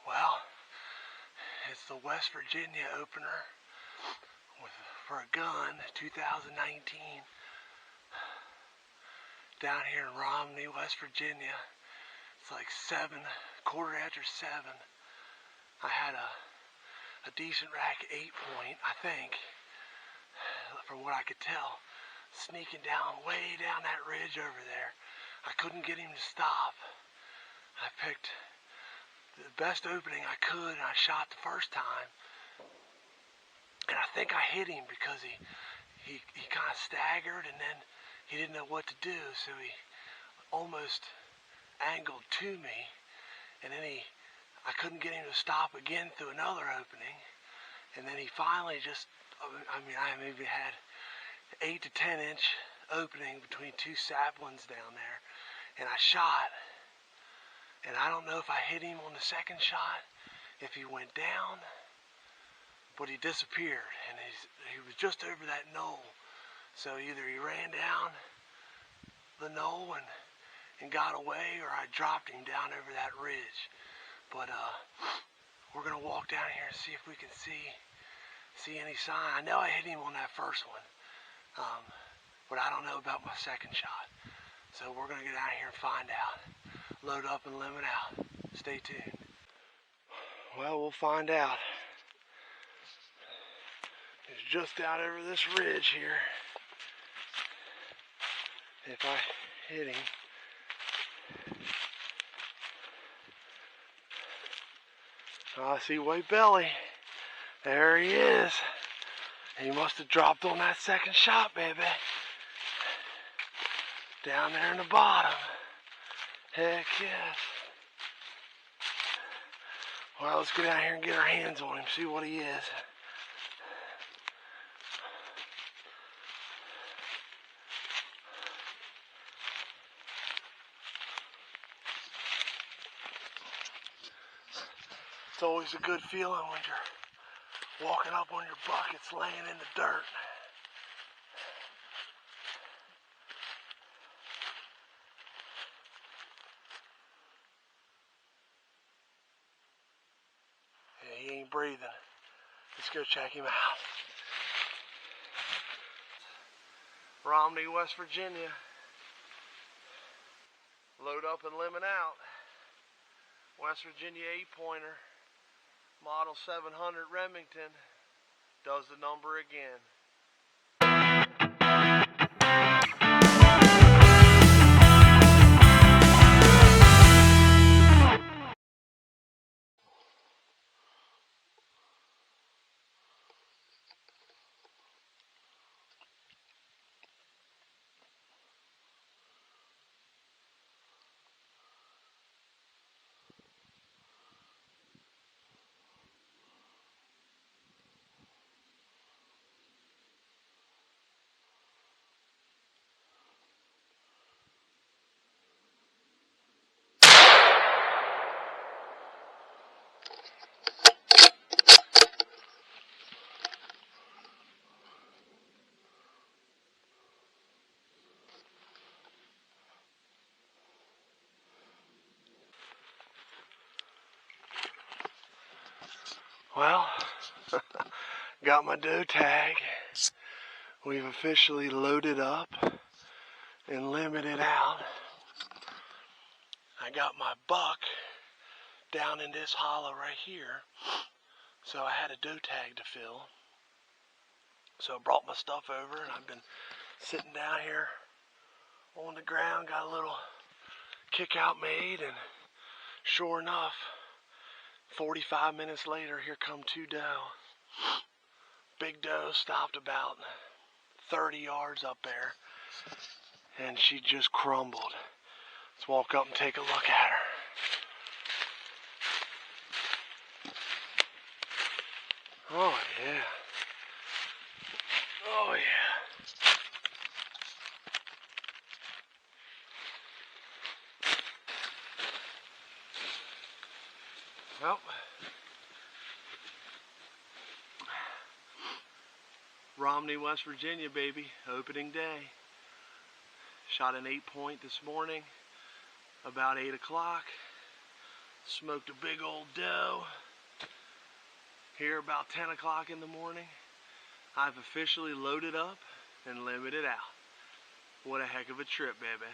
Well, it's the West Virginia opener for a gun, 2019, down here in Romney, West Virginia. It's like 7:15. I had a decent rack 8-point, I think, from what I could tell, sneaking down, way down that ridge over there. I couldn't get him to stop. I picked the best opening I could, and I shot the first time. And I think I hit him because he kind of staggered, and then he didn't know what to do, so he almost angled to me, and then I couldn't get him to stop again through another opening, and then he finally just, I maybe had 8 to 10 inch opening between two saplings down there, and I shot, and I don't know if I hit him on the second shot, if he went down, but he disappeared, and he was just over that knoll. So either he ran down the knoll and got away, or I dropped him down over that ridge. But we're gonna walk down here and see if we can see any sign. I know I hit him on that first one, but I don't know about my second shot. So we're gonna get out here and find out. Load up and limit out. Stay tuned. Well, we'll find out. It's just out over this ridge here. If I hit him. Oh, I see white belly. There he is. He must have dropped on that second shot, baby. Down there in the bottom. Heck yes. Well, let's get out here and get our hands on him, see what he is. It's always a good feeling when you're walking up on your buckets laying in the dirt. Yeah, he ain't breathing. Let's go check him out. Romney, West Virginia. Load up and limit out. West Virginia 8-pointer. Model 700 Remington. Does the number again. Well, got my doe tag. We've officially loaded up and limited out. I got my buck down in this hollow right here. So I had a doe tag to fill. So I brought my stuff over and I've been sitting down here on the ground, got a little kick out made, and sure enough, 45 minutes later, here come two doe. Big doe stopped about 30 yards up there, and she just crumbled. Let's walk up and take a look at her. Oh yeah. Oh yeah. Well, Romney, West Virginia, baby, opening day. Shot an 8-point this morning, about 8 o'clock. Smoked a big old doe. Here about 10 o'clock in the morning. I've officially loaded up and limited out. What a heck of a trip, baby.